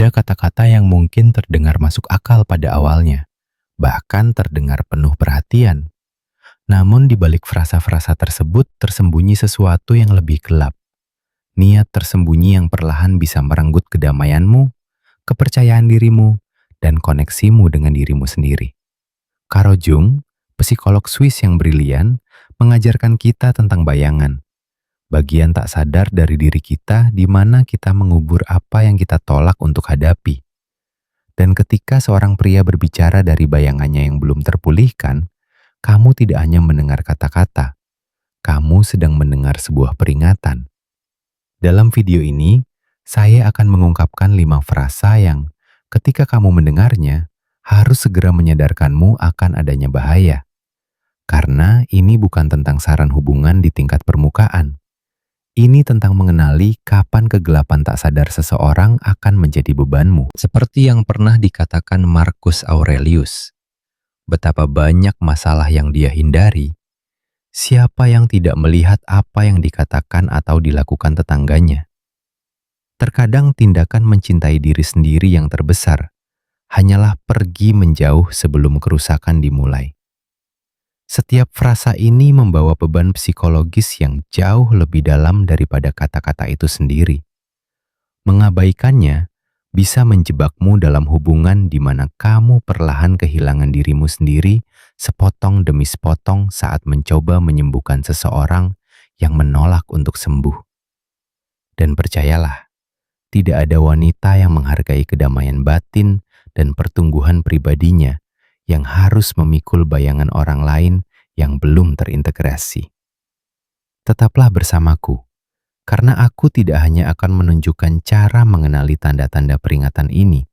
Ada kata-kata yang mungkin terdengar masuk akal pada awalnya, bahkan terdengar penuh perhatian. Namun di balik frasa-frasa tersebut tersembunyi sesuatu yang lebih gelap. Niat tersembunyi yang perlahan bisa merenggut kedamaianmu, kepercayaan dirimu, dan koneksimu dengan dirimu sendiri. Carl Jung, psikolog Swiss yang brilian, mengajarkan kita tentang bayangan. Bagian tak sadar dari diri kita di mana kita mengubur apa yang kita tolak untuk hadapi. Dan ketika seorang pria berbicara dari bayangannya yang belum terpulihkan, kamu tidak hanya mendengar kata-kata, kamu sedang mendengar sebuah peringatan. Dalam video ini, saya akan mengungkapkan 5 frasa yang ketika kamu mendengarnya, harus segera menyadarkanmu akan adanya bahaya. Karena ini bukan tentang saran hubungan di tingkat permukaan. Ini tentang mengenali kapan kegelapan tak sadar seseorang akan menjadi bebanmu. Seperti yang pernah dikatakan Marcus Aurelius, betapa banyak masalah yang dia hindari. Siapa yang tidak melihat apa yang dikatakan atau dilakukan tetangganya? Terkadang tindakan mencintai diri sendiri yang terbesar hanyalah pergi menjauh sebelum kerusakan dimulai. Setiap frasa ini membawa beban psikologis yang jauh lebih dalam daripada kata-kata itu sendiri. Mengabaikannya bisa menjebakmu dalam hubungan di mana kamu perlahan kehilangan dirimu sendiri sepotong demi sepotong saat mencoba menyembuhkan seseorang yang menolak untuk sembuh. Dan percayalah, tidak ada wanita yang menghargai kedamaian batin dan pertumbuhan pribadinya yang harus memikul bayangan orang lain yang belum terintegrasi. Tetaplah bersamaku, karena aku tidak hanya akan menunjukkan cara mengenali tanda-tanda peringatan ini,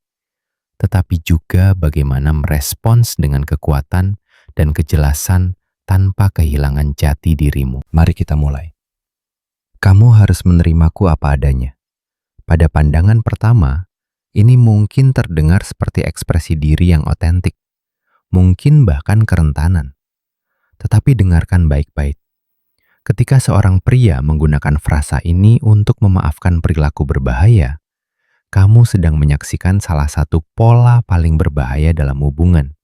tetapi juga bagaimana merespons dengan kekuatan dan kejelasan tanpa kehilangan jati dirimu. Mari kita mulai. Kamu harus menerimaku apa adanya. Pada pandangan pertama, ini mungkin terdengar seperti ekspresi diri yang otentik, mungkin bahkan kerentanan. Tetapi dengarkan baik-baik. Ketika seorang pria menggunakan frasa ini untuk memaafkan perilaku berbahaya, kamu sedang menyaksikan salah satu pola paling berbahaya dalam hubungan.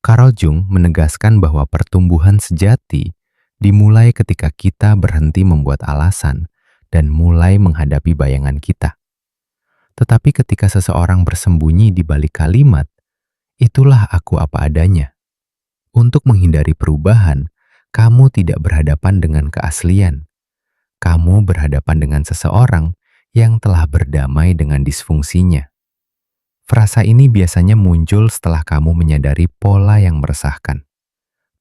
Carl Jung menegaskan bahwa pertumbuhan sejati dimulai ketika kita berhenti membuat alasan dan mulai menghadapi bayangan kita. Tetapi ketika seseorang bersembunyi di balik kalimat, itulah aku apa adanya. Untuk menghindari perubahan, kamu tidak berhadapan dengan keaslian. Kamu berhadapan dengan seseorang yang telah berdamai dengan disfungsinya. Frasa ini biasanya muncul setelah kamu menyadari pola yang meresahkan.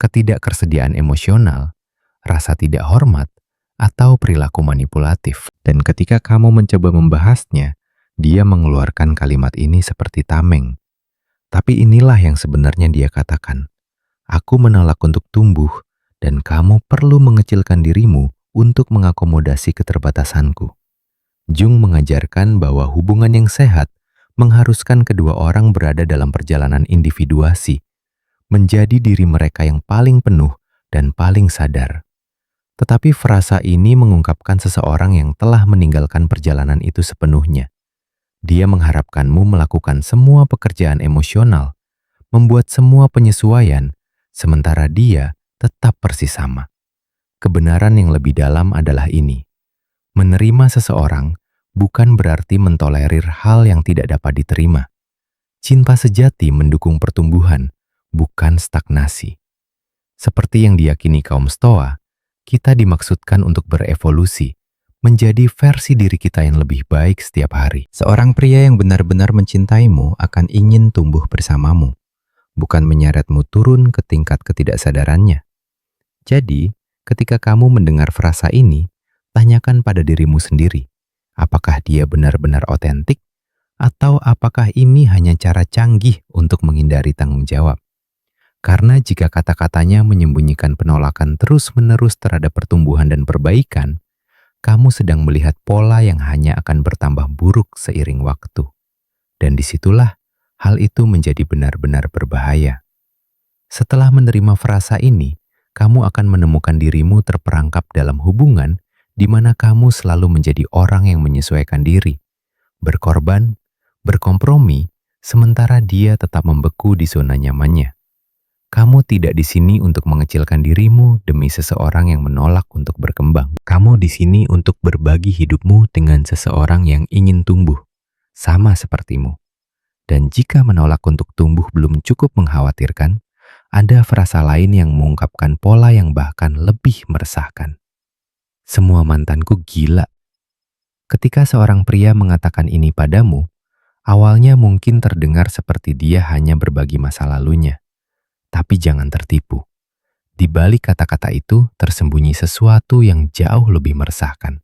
Ketidaktersediaan emosional, rasa tidak hormat, atau perilaku manipulatif. Dan ketika kamu mencoba membahasnya, dia mengeluarkan kalimat ini seperti tameng. Tapi inilah yang sebenarnya dia katakan. Aku menolak untuk tumbuh, dan kamu perlu mengecilkan dirimu untuk mengakomodasi keterbatasanku. Jung mengajarkan bahwa hubungan yang sehat mengharuskan kedua orang berada dalam perjalanan individuasi, menjadi diri mereka yang paling penuh dan paling sadar. Tetapi frasa ini mengungkapkan seseorang yang telah meninggalkan perjalanan itu sepenuhnya. Dia mengharapkanmu melakukan semua pekerjaan emosional, membuat semua penyesuaian, sementara dia tetap persis sama. Kebenaran yang lebih dalam adalah ini. Menerima seseorang bukan berarti mentolerir hal yang tidak dapat diterima. Cinta sejati mendukung pertumbuhan, bukan stagnasi. Seperti yang diyakini kaum Stoa, kita dimaksudkan untuk berevolusi, menjadi versi diri kita yang lebih baik setiap hari. Seorang pria yang benar-benar mencintaimu akan ingin tumbuh bersamamu, bukan menyeretmu turun ke tingkat ketidaksadarannya. Jadi, ketika kamu mendengar frasa ini, tanyakan pada dirimu sendiri, apakah dia benar-benar otentik, atau apakah ini hanya cara canggih untuk menghindari tanggung jawab? Karena jika kata-katanya menyembunyikan penolakan terus-menerus terhadap pertumbuhan dan perbaikan, kamu sedang melihat pola yang hanya akan bertambah buruk seiring waktu. Dan disitulah hal itu menjadi benar-benar berbahaya. Setelah menerima frasa ini, kamu akan menemukan dirimu terperangkap dalam hubungan di mana kamu selalu menjadi orang yang menyesuaikan diri, berkorban, berkompromi, sementara dia tetap membeku di zona nyamannya. Kamu tidak di sini untuk mengecilkan dirimu demi seseorang yang menolak untuk berkembang. Kamu di sini untuk berbagi hidupmu dengan seseorang yang ingin tumbuh, sama sepertimu. Dan jika menolak untuk tumbuh belum cukup mengkhawatirkan, ada frasa lain yang mengungkapkan pola yang bahkan lebih meresahkan. Semua mantanku gila. Ketika seorang pria mengatakan ini padamu, awalnya mungkin terdengar seperti dia hanya berbagi masa lalunya. Tapi jangan tertipu. Di balik kata-kata itu tersembunyi sesuatu yang jauh lebih meresahkan.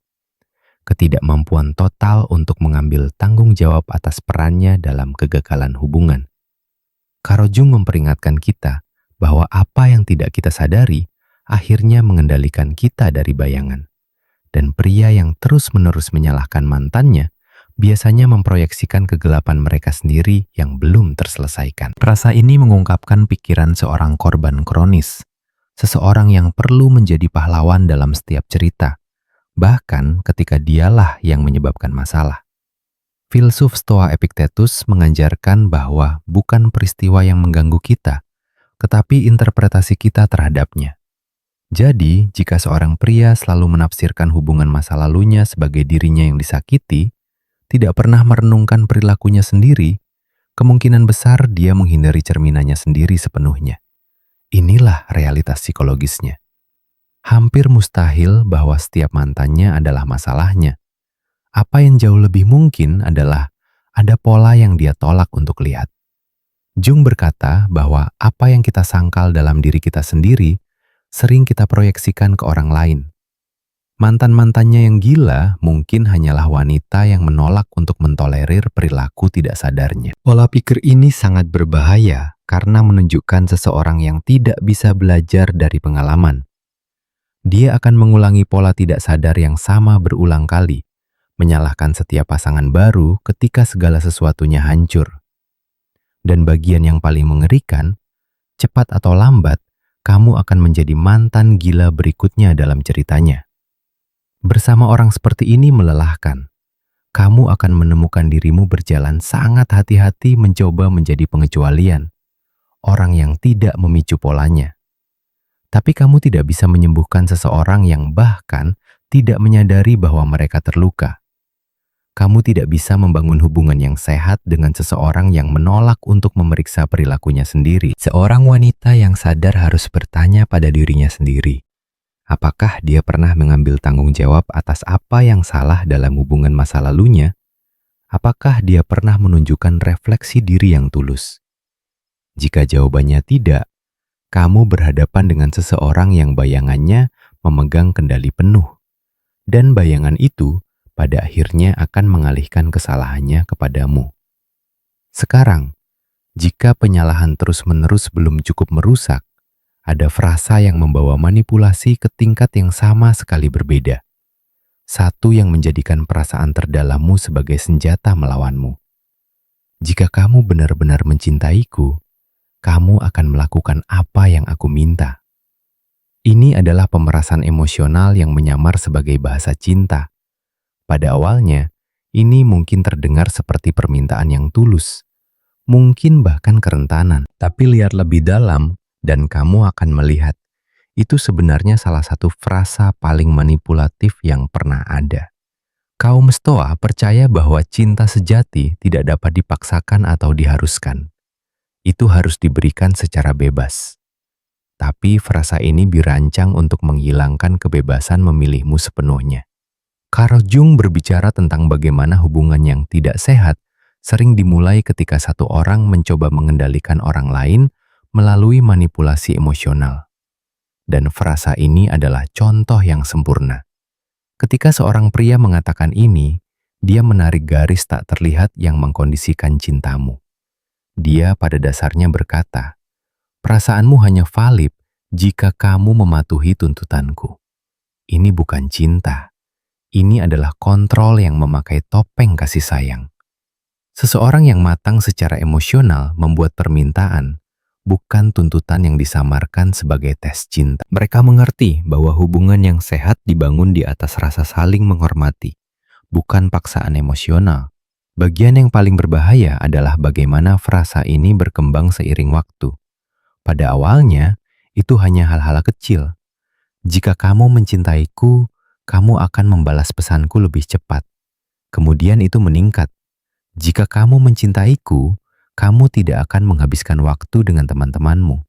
Ketidakmampuan total untuk mengambil tanggung jawab atas perannya dalam kegagalan hubungan. Karo Jung memperingatkan kita bahwa apa yang tidak kita sadari akhirnya mengendalikan kita dari bayangan. Dan pria yang terus-menerus menyalahkan mantannya biasanya memproyeksikan kegelapan mereka sendiri yang belum terselesaikan. Frasa ini mengungkapkan pikiran seorang korban kronis, seseorang yang perlu menjadi pahlawan dalam setiap cerita, bahkan ketika dialah yang menyebabkan masalah. Filsuf Stoa Epictetus mengajarkan bahwa bukan peristiwa yang mengganggu kita, tetapi interpretasi kita terhadapnya. Jadi, jika seorang pria selalu menafsirkan hubungan masa lalunya sebagai dirinya yang disakiti, tidak pernah merenungkan perilakunya sendiri, kemungkinan besar dia menghindari cerminannya sendiri sepenuhnya. Inilah realitas psikologisnya. Hampir mustahil bahwa setiap mantannya adalah masalahnya. Apa yang jauh lebih mungkin adalah ada pola yang dia tolak untuk lihat. Jung berkata bahwa apa yang kita sangkal dalam diri kita sendiri sering kita proyeksikan ke orang lain. Mantan-mantannya yang gila mungkin hanyalah wanita yang menolak untuk mentolerir perilaku tidak sadarnya. Pola pikir ini sangat berbahaya karena menunjukkan seseorang yang tidak bisa belajar dari pengalaman. Dia akan mengulangi pola tidak sadar yang sama berulang kali, menyalahkan setiap pasangan baru ketika segala sesuatunya hancur. Dan bagian yang paling mengerikan, cepat atau lambat, kamu akan menjadi mantan gila berikutnya dalam ceritanya. Bersama orang seperti ini melelahkan. Kamu akan menemukan dirimu berjalan sangat hati-hati mencoba menjadi pengecualian, orang yang tidak memicu polanya. Tapi kamu tidak bisa menyembuhkan seseorang yang bahkan tidak menyadari bahwa mereka terluka. Kamu tidak bisa membangun hubungan yang sehat dengan seseorang yang menolak untuk memeriksa perilakunya sendiri. Seorang wanita yang sadar harus bertanya pada dirinya sendiri. Apakah dia pernah mengambil tanggung jawab atas apa yang salah dalam hubungan masa lalunya? Apakah dia pernah menunjukkan refleksi diri yang tulus? Jika jawabannya tidak, kamu berhadapan dengan seseorang yang bayangannya memegang kendali penuh. Dan bayangan itu pada akhirnya akan mengalihkan kesalahannya kepadamu. Sekarang, jika penyalahan terus-menerus belum cukup merusak, ada frasa yang membawa manipulasi ke tingkat yang sama sekali berbeda. Satu yang menjadikan perasaan terdalammu sebagai senjata melawanmu. Jika kamu benar-benar mencintaiku, kamu akan melakukan apa yang aku minta. Ini adalah pemerasan emosional yang menyamar sebagai bahasa cinta. Pada awalnya, ini mungkin terdengar seperti permintaan yang tulus, mungkin bahkan kerentanan. Tapi lihat lebih dalam, dan kamu akan melihat, itu sebenarnya salah satu frasa paling manipulatif yang pernah ada. Kaum Stoa percaya bahwa cinta sejati tidak dapat dipaksakan atau diharuskan. Itu harus diberikan secara bebas. Tapi frasa ini dirancang untuk menghilangkan kebebasan memilihmu sepenuhnya. Carl Jung berbicara tentang bagaimana hubungan yang tidak sehat sering dimulai ketika satu orang mencoba mengendalikan orang lain melalui manipulasi emosional. Dan frasa ini adalah contoh yang sempurna. Ketika seorang pria mengatakan ini, dia menarik garis tak terlihat yang mengkondisikan cintamu. Dia pada dasarnya berkata, perasaanmu hanya valid jika kamu mematuhi tuntutanku. Ini bukan cinta. Ini adalah kontrol yang memakai topeng kasih sayang. Seseorang yang matang secara emosional membuat permintaan, bukan tuntutan yang disamarkan sebagai tes cinta. Mereka mengerti bahwa hubungan yang sehat dibangun di atas rasa saling menghormati, bukan paksaan emosional. Bagian yang paling berbahaya adalah bagaimana frasa ini berkembang seiring waktu. Pada awalnya, itu hanya hal-hal kecil. Jika kamu mencintaiku, kamu akan membalas pesanku lebih cepat. Kemudian itu meningkat. Jika kamu mencintaiku, kamu tidak akan menghabiskan waktu dengan teman-temanmu.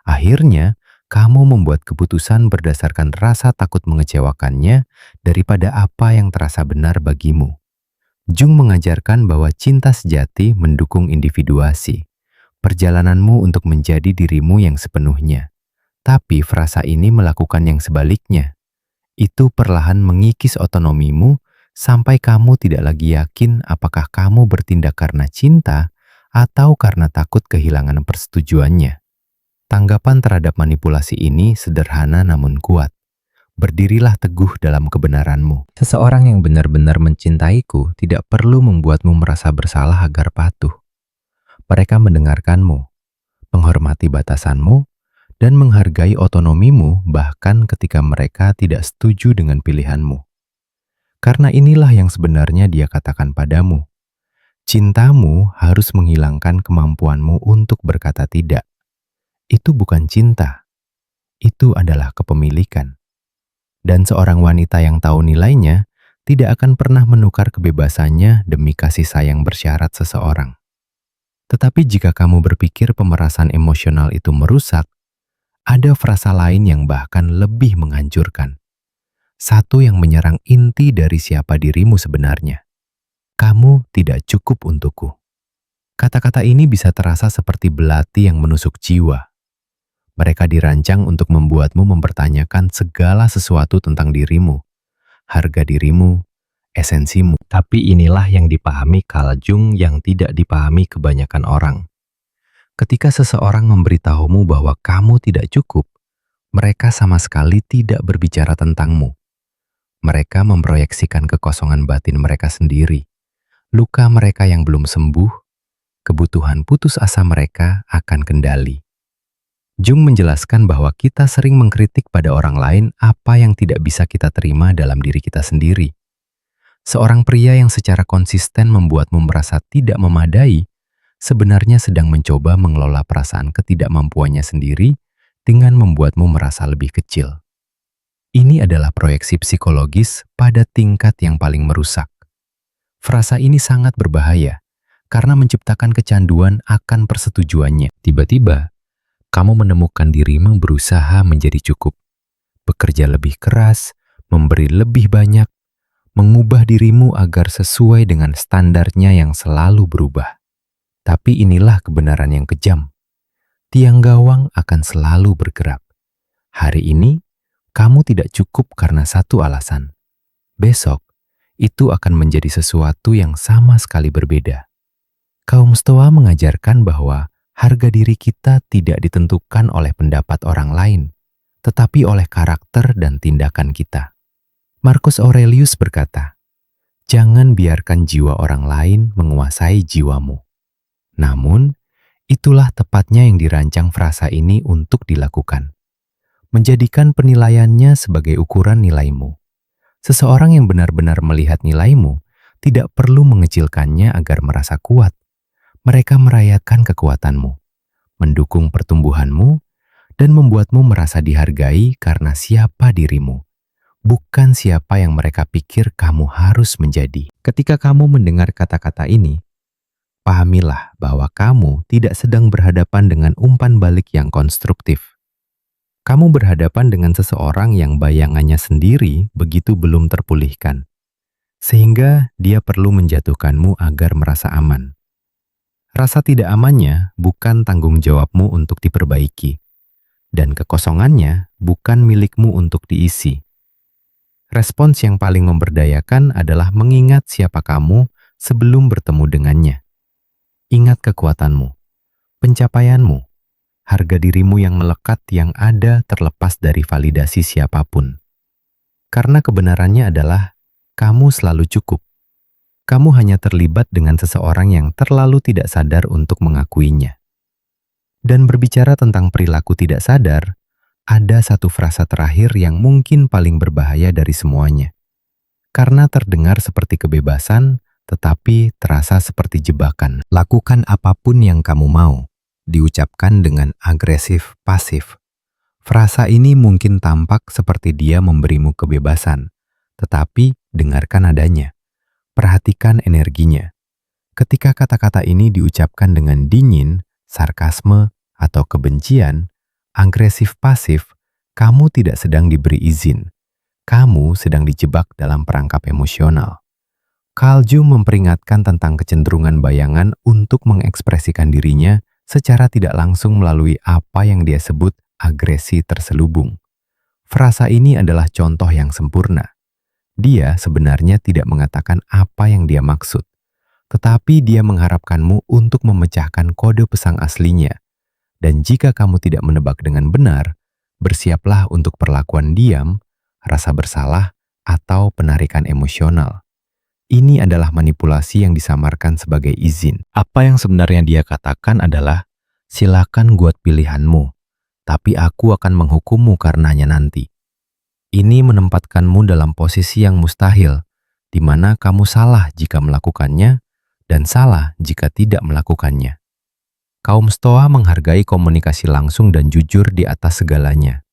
Akhirnya, kamu membuat keputusan berdasarkan rasa takut mengecewakannya daripada apa yang terasa benar bagimu. Jung mengajarkan bahwa cinta sejati mendukung individuasi, perjalananmu untuk menjadi dirimu yang sepenuhnya. Tapi frasa ini melakukan yang sebaliknya. Itu perlahan mengikis otonomimu sampai kamu tidak lagi yakin apakah kamu bertindak karena cinta atau karena takut kehilangan persetujuannya. Tanggapan terhadap manipulasi ini sederhana namun kuat. Berdirilah teguh dalam kebenaranmu. Seseorang yang benar-benar mencintaiku tidak perlu membuatmu merasa bersalah agar patuh. Mereka mendengarkanmu, menghormati batasanmu, dan menghargai otonomimu bahkan ketika mereka tidak setuju dengan pilihanmu. Karena inilah yang sebenarnya dia katakan padamu. Cintamu harus menghilangkan kemampuanmu untuk berkata tidak. Itu bukan cinta, itu adalah kepemilikan. Dan seorang wanita yang tahu nilainya tidak akan pernah menukar kebebasannya demi kasih sayang bersyarat seseorang. Tetapi jika kamu berpikir pemerasan emosional itu merusak, ada frasa lain yang bahkan lebih menghancurkan. Satu yang menyerang inti dari siapa dirimu sebenarnya. Kamu tidak cukup untukku. Kata-kata ini bisa terasa seperti belati yang menusuk jiwa. Mereka dirancang untuk membuatmu mempertanyakan segala sesuatu tentang dirimu, harga dirimu, esensimu. Tapi inilah yang dipahami Carl Jung yang tidak dipahami kebanyakan orang. Ketika seseorang memberitahumu bahwa kamu tidak cukup, mereka sama sekali tidak berbicara tentangmu. Mereka memproyeksikan kekosongan batin mereka sendiri, luka mereka yang belum sembuh, kebutuhan putus asa mereka akan kendali. Jung menjelaskan bahwa kita sering mengkritik pada orang lain apa yang tidak bisa kita terima dalam diri kita sendiri. Seorang pria yang secara konsisten membuatmu merasa tidak memadai, sebenarnya sedang mencoba mengelola perasaan ketidakmampuannya sendiri dengan membuatmu merasa lebih kecil. Ini adalah proyeksi psikologis pada tingkat yang paling merusak. Frasa ini sangat berbahaya karena menciptakan kecanduan akan persetujuannya. Tiba-tiba, kamu menemukan dirimu berusaha menjadi cukup, bekerja lebih keras, memberi lebih banyak, mengubah dirimu agar sesuai dengan standarnya yang selalu berubah. Tapi inilah kebenaran yang kejam. Tiang gawang akan selalu bergerak. Hari ini, kamu tidak cukup karena satu alasan. Besok, itu akan menjadi sesuatu yang sama sekali berbeda. Kaum Stoa mengajarkan bahwa harga diri kita tidak ditentukan oleh pendapat orang lain, tetapi oleh karakter dan tindakan kita. Marcus Aurelius berkata, "Jangan biarkan jiwa orang lain menguasai jiwamu." Namun, itulah tepatnya yang dirancang frasa ini untuk dilakukan. Menjadikan penilaiannya sebagai ukuran nilaimu. Seseorang yang benar-benar melihat nilaimu tidak perlu mengecilkannya agar merasa kuat. Mereka merayakan kekuatanmu, mendukung pertumbuhanmu, dan membuatmu merasa dihargai karena siapa dirimu, bukan siapa yang mereka pikir kamu harus menjadi. Ketika kamu mendengar kata-kata ini, pahamilah bahwa kamu tidak sedang berhadapan dengan umpan balik yang konstruktif. Kamu berhadapan dengan seseorang yang bayangannya sendiri begitu belum terpulihkan, sehingga dia perlu menjatuhkanmu agar merasa aman. Rasa tidak amannya bukan tanggung jawabmu untuk diperbaiki, dan kekosongannya bukan milikmu untuk diisi. Respons yang paling memberdayakan adalah mengingat siapa kamu sebelum bertemu dengannya. Ingat kekuatanmu, pencapaianmu, harga dirimu yang melekat yang ada terlepas dari validasi siapapun. Karena kebenarannya adalah kamu selalu cukup. Kamu hanya terlibat dengan seseorang yang terlalu tidak sadar untuk mengakuinya. Dan berbicara tentang perilaku tidak sadar, ada satu frasa terakhir yang mungkin paling berbahaya dari semuanya. Karena terdengar seperti kebebasan, tetapi terasa seperti jebakan. Lakukan apapun yang kamu mau, diucapkan dengan agresif pasif. Frasa ini mungkin tampak seperti dia memberimu kebebasan, tetapi dengarkan nadanya. Perhatikan energinya. Ketika kata-kata ini diucapkan dengan dingin, sarkasme, atau kebencian, agresif pasif, kamu tidak sedang diberi izin. Kamu sedang dijebak dalam perangkap emosional. Carl Jung memperingatkan tentang kecenderungan bayangan untuk mengekspresikan dirinya secara tidak langsung melalui apa yang dia sebut agresi terselubung. Frasa ini adalah contoh yang sempurna. Dia sebenarnya tidak mengatakan apa yang dia maksud, tetapi dia mengharapkanmu untuk memecahkan kode pesan aslinya. Dan jika kamu tidak menebak dengan benar, bersiaplah untuk perlakuan diam, rasa bersalah, atau penarikan emosional. Ini adalah manipulasi yang disamarkan sebagai izin. Apa yang sebenarnya dia katakan adalah, silakan buat pilihanmu, tapi aku akan menghukummu karenanya nanti. Ini menempatkanmu dalam posisi yang mustahil, di mana kamu salah jika melakukannya dan salah jika tidak melakukannya. Kaum Stoa menghargai komunikasi langsung dan jujur di atas segalanya.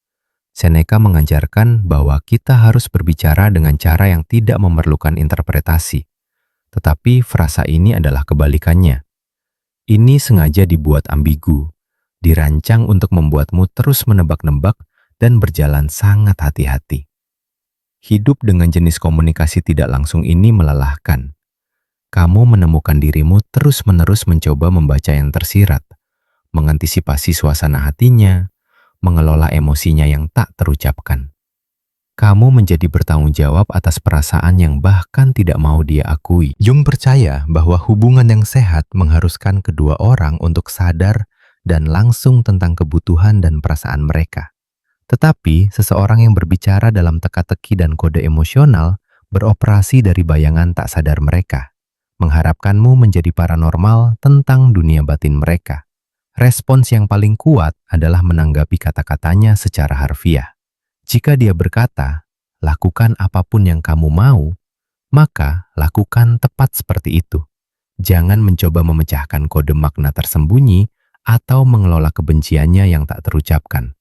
Seneca mengajarkan bahwa kita harus berbicara dengan cara yang tidak memerlukan interpretasi. Tetapi frasa ini adalah kebalikannya. Ini sengaja dibuat ambigu, dirancang untuk membuatmu terus menebak-nebak dan berjalan sangat hati-hati. Hidup dengan jenis komunikasi tidak langsung ini melelahkan. Kamu menemukan dirimu terus-menerus mencoba membaca yang tersirat, mengantisipasi suasana hatinya, mengelola emosinya yang tak terucapkan. Kamu menjadi bertanggung jawab atas perasaan yang bahkan tidak mau dia akui. Jung percaya bahwa hubungan yang sehat mengharuskan kedua orang untuk sadar dan langsung tentang kebutuhan dan perasaan mereka. Tetapi, seseorang yang berbicara dalam teka-teki dan kode emosional beroperasi dari bayangan tak sadar mereka, mengharapkanmu menjadi paranormal tentang dunia batin mereka. Respons yang paling kuat adalah menanggapi kata-katanya secara harfiah. Jika dia berkata, lakukan apapun yang kamu mau, maka lakukan tepat seperti itu. Jangan mencoba memecahkan kode makna tersembunyi atau mengelola kebenciannya yang tak terucapkan.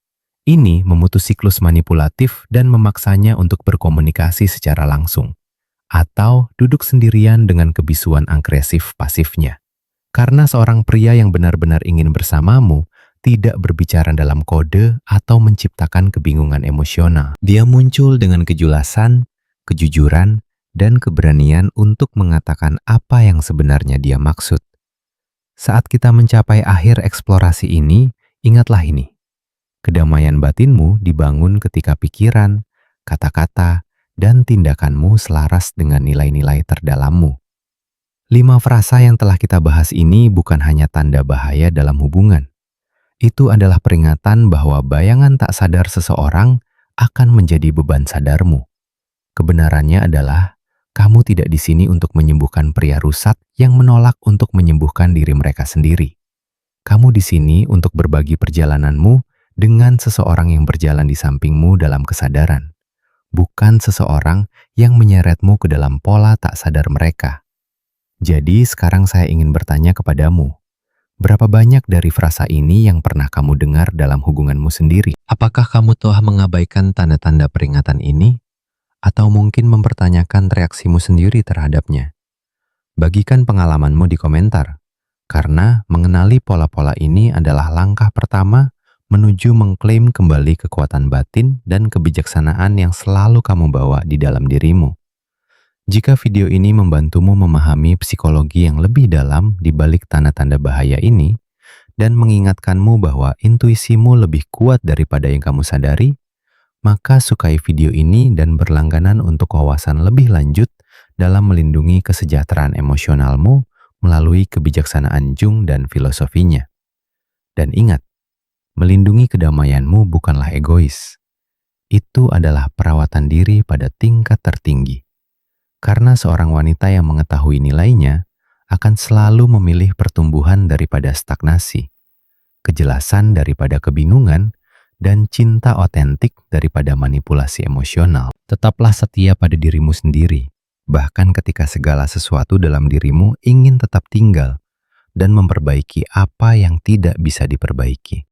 Ini memutus siklus manipulatif dan memaksanya untuk berkomunikasi secara langsung, atau duduk sendirian dengan kebisuan agresif pasifnya. Karena seorang pria yang benar-benar ingin bersamamu tidak berbicara dalam kode atau menciptakan kebingungan emosional. Dia muncul dengan kejelasan, kejujuran, dan keberanian untuk mengatakan apa yang sebenarnya dia maksud. Saat kita mencapai akhir eksplorasi ini, ingatlah ini. Kedamaian batinmu dibangun ketika pikiran, kata-kata, dan tindakanmu selaras dengan nilai-nilai terdalammu. 5 frasa yang telah kita bahas ini bukan hanya tanda bahaya dalam hubungan. Itu adalah peringatan bahwa bayangan tak sadar seseorang akan menjadi beban sadarmu. Kebenarannya adalah, kamu tidak di sini untuk menyembuhkan pria rusak yang menolak untuk menyembuhkan diri mereka sendiri. Kamu di sini untuk berbagi perjalananmu dengan seseorang yang berjalan di sampingmu dalam kesadaran, bukan seseorang yang menyeretmu ke dalam pola tak sadar mereka. Jadi sekarang saya ingin bertanya kepadamu, berapa banyak dari frasa ini yang pernah kamu dengar dalam hubunganmu sendiri? Apakah kamu telah mengabaikan tanda-tanda peringatan ini? Atau mungkin mempertanyakan reaksimu sendiri terhadapnya? Bagikan pengalamanmu di komentar, karena mengenali pola-pola ini adalah langkah pertama menuju mengklaim kembali kekuatan batin dan kebijaksanaan yang selalu kamu bawa di dalam dirimu. Jika video ini membantumu memahami psikologi yang lebih dalam di balik tanda-tanda bahaya ini, dan mengingatkanmu bahwa intuisimu lebih kuat daripada yang kamu sadari, maka sukai video ini dan berlangganan untuk wawasan lebih lanjut dalam melindungi kesejahteraan emosionalmu melalui kebijaksanaan Jung dan filosofinya. Dan ingat, melindungi kedamaianmu bukanlah egois. Itu adalah perawatan diri pada tingkat tertinggi. Karena seorang wanita yang mengetahui nilainya akan selalu memilih pertumbuhan daripada stagnasi, kejelasan daripada kebingungan, dan cinta otentik daripada manipulasi emosional. Tetaplah setia pada dirimu sendiri. bahkan ketika segala sesuatu dalam dirimu ingin tetap tinggal dan memperbaiki apa yang tidak bisa diperbaiki.